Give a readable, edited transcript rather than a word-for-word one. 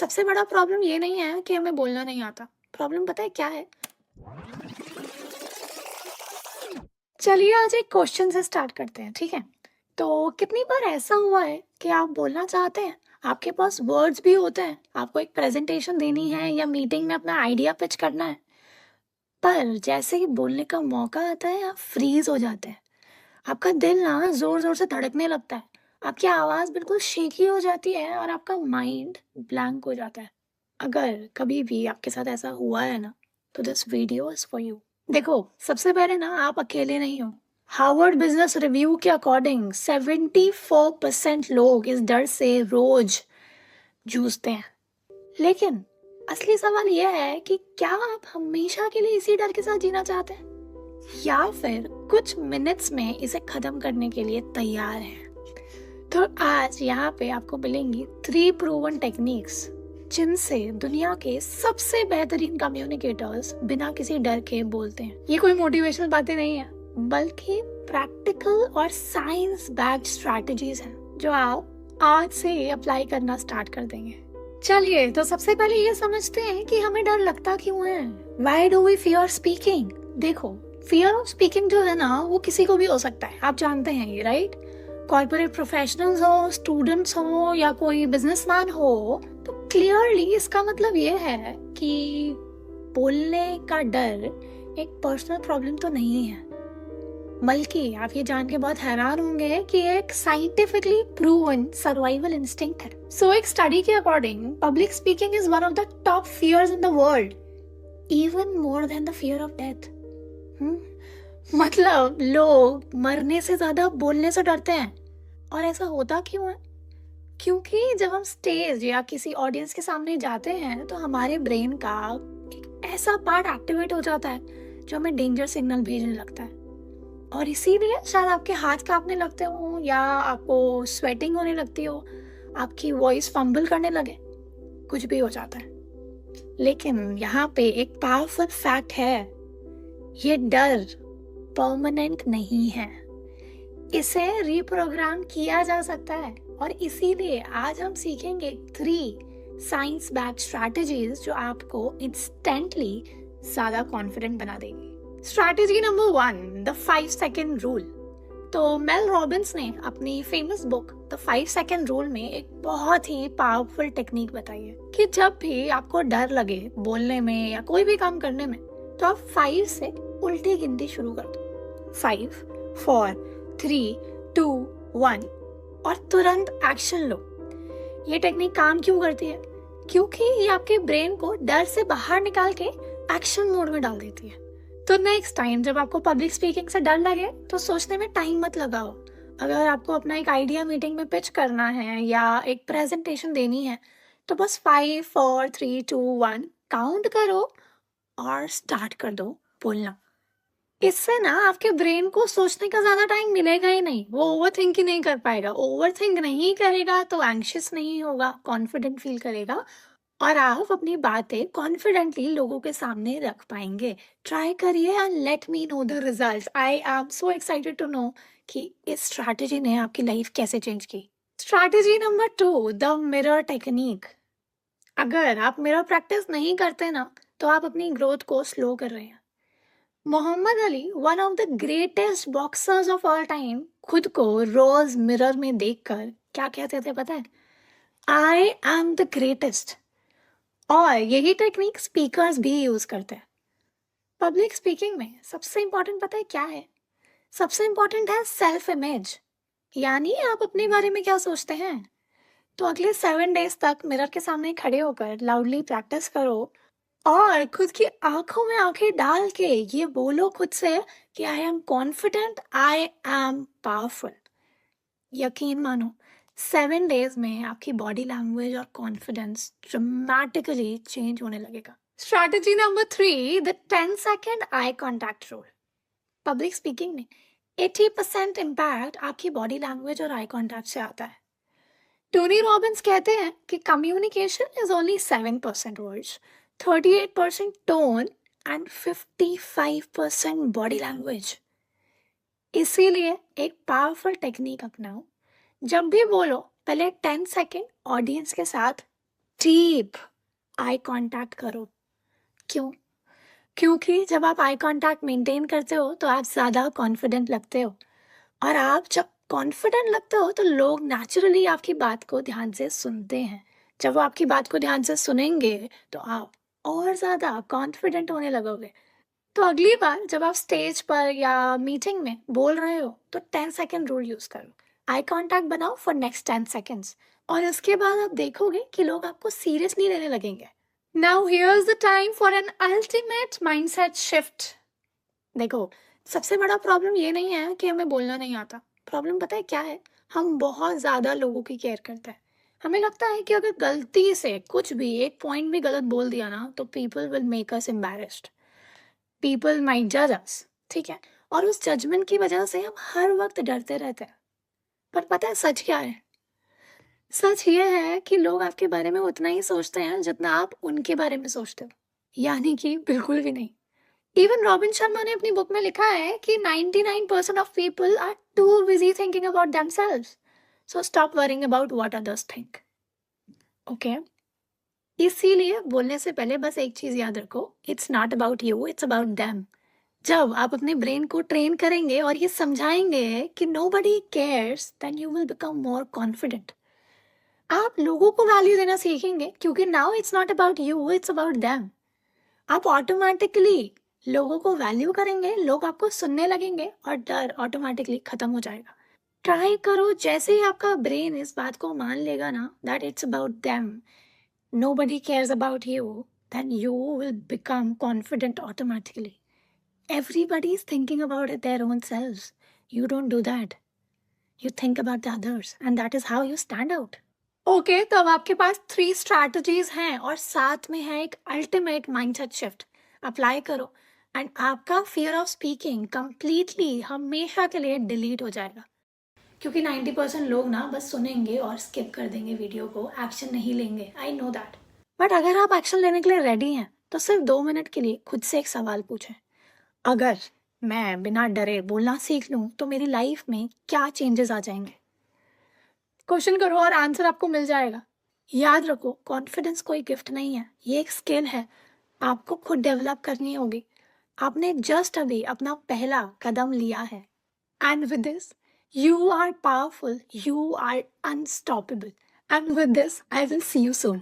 सबसे बड़ा प्रॉब्लम ये नहीं है कि हमें बोलना नहीं आता। प्रॉब्लम पता है क्या है? चलिए आज एक क्वेश्चन से स्टार्ट करते हैं, ठीक है? तो कितनी बार ऐसा हुआ है कि आप बोलना चाहते हैं, आपके पास वर्ड्स भी होते हैं, आपको एक प्रेजेंटेशन देनी है या मीटिंग में अपना आइडिया पिच करना है, पर जैसे ही बोलने का मौका आता है आप फ्रीज हो जाते हैं। आपका दिल ना जोर जोर से धड़कने लगता है, आपकी आवाज बिल्कुल शेकी हो जाती है और आपका माइंड ब्लैंक हो जाता है। अगर कभी भी आपके साथ ऐसा हुआ है ना, तो this video is for you. देखो, सबसे पहले ना आप अकेले नहीं हो। हार्वर्ड बिजनेस रिव्यू के अकॉर्डिंग 74% लोग इस डर से रोज जूझते हैं। लेकिन असली सवाल यह है कि क्या आप हमेशा के लिए इसी डर के साथ जीना चाहते हैं, या फिर कुछ मिनट्स में इसे खत्म करने के लिए तैयार हैं? तो आज यहाँ पे आपको मिलेंगी 3 प्रूवन टेक्निक्स जिनसे दुनिया के सबसे बेहतरीन कम्युनिकेटर्स बिना किसी डर के बोलते हैं। ये कोई मोटिवेशनल बातें नहीं है, बल्कि प्रैक्टिकल और साइंस बैक्ड स्ट्रैटेजीज हैं जो आप आज से अप्लाई करना स्टार्ट कर देंगे। चलिए, तो सबसे पहले ये समझते हैं कि हमें डर लगता क्यों है। Why do we fear speaking? देखो, फियर ऑफ स्पीकिंग जो है ना, वो किसी को भी हो सकता है, आप जानते हैं ये, राइट? कॉर्पोरेट प्रोफेशनल्स हो, स्टूडेंट्स हो या कोई बिजनेसमैन हो, तो क्लियरली इसका मतलब ये है कि बोलने का डर एक पर्सनल प्रॉब्लम तो नहीं है, बल्कि आप ये जान के बहुत हैरान होंगे कि एक साइंटिफिकली प्रूवन सर्वाइवल इंस्टिंक्ट है। सो एक स्टडी के according public speaking is one of the top fears in the world, even more than the fear of death. मतलब लोग मरने से ज्यादा बोलने से डरते हैं। और ऐसा होता क्यों है? क्योंकि जब हम स्टेज या किसी ऑडियंस के सामने जाते हैं तो हमारे ब्रेन का एक ऐसा पार्ट एक्टिवेट हो जाता है जो हमें डेंजर सिग्नल भेजने लगता है। और इसीलिए शायद आपके हाथ कांपने लगते हो, या आपको स्वेटिंग होने लगती हो, आपकी वॉइस फंबल करने लगे, कुछ भी हो जाता है। लेकिन यहाँ पे एक पावरफुल फैक्ट है, ये डर परमानेंट नहीं है, इसे रिप्रोग्राम किया जा सकता है। और इसीलिए आज हम सीखेंगे 3 साइंस बैक्ड स्ट्रैटेजीज जो आपको इंस्टेंटली ज्यादा कॉन्फिडेंट बना देगी। Strategy number 1, the 5 second rule. तो मेल रॉबिन्स ने अपनी famous book the 5 second rule में एक बहुत ही पावरफुल टेक्निक बताई है कि जब भी आपको डर लगे बोलने में या कोई भी काम करने में, तो आप 5 से उल्टी गिनती शुरू कर दो। 5, 4, 3, 2, 1 और तुरंत एक्शन लो। ये टेक्निक काम क्यों करती है? क्योंकि ये आपके ब्रेन को डर से बाहर निकाल के एक्शन मोड में डाल देती है। तो नेक्स्ट टाइम जब आपको पब्लिक स्पीकिंग से डर लगे तो सोचने में टाइम मत लगाओ। अगर आपको अपना एक आइडिया मीटिंग में पिच करना है या एक प्रेजेंटेशन देनी है, तो बस 5, 4, 3, 2, 1 काउंट करो और स्टार्ट कर दो बोलना। इससे ना आपके ब्रेन को सोचने का ज्यादा टाइम मिलेगा ही नहीं, वो ओवर थिंक ही नहीं कर पाएगा। ओवर थिंक नहीं करेगा तो एंग्शियस नहीं होगा, कॉन्फिडेंट फील करेगा और आप अपनी बातें कॉन्फिडेंटली लोगों के सामने रख पाएंगे। ट्राई करिए and let me know the results. I am so excited to know कि इस स्ट्रैटेजी ने आपकी लाइफ कैसे चेंज की। Strategy number 2, the mirror technique. अगर आप मिरर प्रैक्टिस नहीं करते ना, तो आप अपनी ग्रोथ को स्लो कर रहे हैं। Muhammad Ali, one of the greatest boxers of all time, खुद को रोज मिरर में देखकर क्या कहते थे पता है? I am the greatest. और यही टेक्निक स्पीकर्स भी यूज करते हैं। पब्लिक स्पीकिंग में सबसे इंपॉर्टेंट पता है क्या है? सबसे इंपॉर्टेंट है सेल्फ इमेज, यानी आप अपने बारे में क्या सोचते हैं। तो अगले 7 डेज तक मिरर के सामने खड़े होकर लाउडली प्रैक्टिस करो और खुद की आंखों में आंखें डाल के ये बोलो खुद से कि I am confident, I am powerful. यकीन मानो 7 डेज में आपकी बॉडी लैंग्वेज और कॉन्फिडेंस ड्रामेटिकली चेंज होने लगेगा। Strategy number 3, the 10 second eye contact rule. Public speaking में 80% इम्पैक्ट आपकी बॉडी लैंग्वेज और आई कॉन्टैक्ट से आता है। टोनी रॉबिन्स कहते हैं कि communication is only 7% words, 38% tone and 55% body language. इसीलिए एक पावरफुल टेक्निक अपनाओ। जब भी बोलो पहले 10 सेकेंड ऑडियंस के साथ डीप आई कांटेक्ट करो। क्यों? क्योंकि जब आप आई कांटेक्ट मेंटेन करते हो तो आप ज़्यादा कॉन्फिडेंट लगते हो, और आप जब कॉन्फिडेंट लगते हो तो लोग नेचुरली आपकी बात को ध्यान से सुनते हैं। जब वो आपकी बात को ध्यान से सुनेंगे तो आप और ज़्यादा कॉन्फिडेंट होने लगोगे। तो अगली बार जब आप स्टेज पर या मीटिंग में बोल रहे हो तो 10 सेकेंड रूल यूज़ करो। आई कांटेक्ट बनाओ फॉर नेक्स्ट 10 सेकेंड्स, और इसके बाद आप देखोगे कि लोग आपको सीरियसली लेने लगेंगे। Now here's the time for an ultimate mindset shift. देखो, सबसे बड़ा प्रॉब्लम ये नहीं है कि हमें बोलना नहीं आता। प्रॉब्लम पता है क्या है? हम बहुत ज़्यादा लोगों की केयर करते हैं। हमें लगता है कि अगर गलती से कुछ भी एक पॉइंट भी गलत बोल दिया ना तो people will make us embarrassed, people might जज अस, ठीक है? और उस जजमेंट की वजह से हम हर वक्त डरते रहते हैं। पर पता है सच क्या है? सच ये है कि लोग आपके बारे में उतना ही सोचते हैं जितना आप उनके बारे में सोचते हो, यानी कि बिल्कुल भी नहीं। इवन रॉबिन शर्मा ने अपनी बुक में लिखा है कि 99% of people are too busy thinking about themselves, so stop worrying about what others think. Okay, इसीलिए बोलने से पहले बस एक चीज याद रखो, it's not about you, it's about them. जब आप अपने ब्रेन को ट्रेन करेंगे और ये समझाएंगे कि nobody cares, then you will become more confident. आप लोगों को वैल्यू देना सीखेंगे क्योंकि now it's not about you, it's about them. आप ऑटोमेटिकली लोगों को वैल्यू करेंगे, लोग आपको सुनने लगेंगे और डर ऑटोमेटिकली खत्म हो जाएगा। ट्राई करो, जैसे ही आपका ब्रेन इस बात को मान लेगा ना that it's about them, nobody cares about you, then you will become confident automatically. Everybody is thinking about it, their own selves. You don't do that. You think about the others, and that is how you stand out. Okay, तो अब आपके पास 3 strategies हैं और साथ में है एक ultimate mindset shift. Apply करो एंड आपका फियर ऑफ स्पीकिंग कंप्लीटली हमेशा के लिए डिलीट हो जाएगा। क्योंकि 90% लोग ना बस सुनेंगे और स्किप कर देंगे वीडियो को, एक्शन नहीं लेंगे, आई नो दैट। बट अगर आप एक्शन लेने के लिए रेडी हैं तो सिर्फ 2 मिनट के लिए खुद से एक सवाल पूछें, अगर मैं बिना डरे बोलना सीख लूँ तो मेरी लाइफ में क्या चेंजेस आ जाएंगे? क्वेश्चन करो और आंसर आपको मिल जाएगा। याद रखो, कॉन्फिडेंस कोई गिफ्ट नहीं है, ये एक स्किल है, आपको खुद डेवलप करनी होगी। आपने जस्ट अभी अपना पहला कदम लिया है, and with this you are powerful, you are unstoppable, and with this I will see you soon.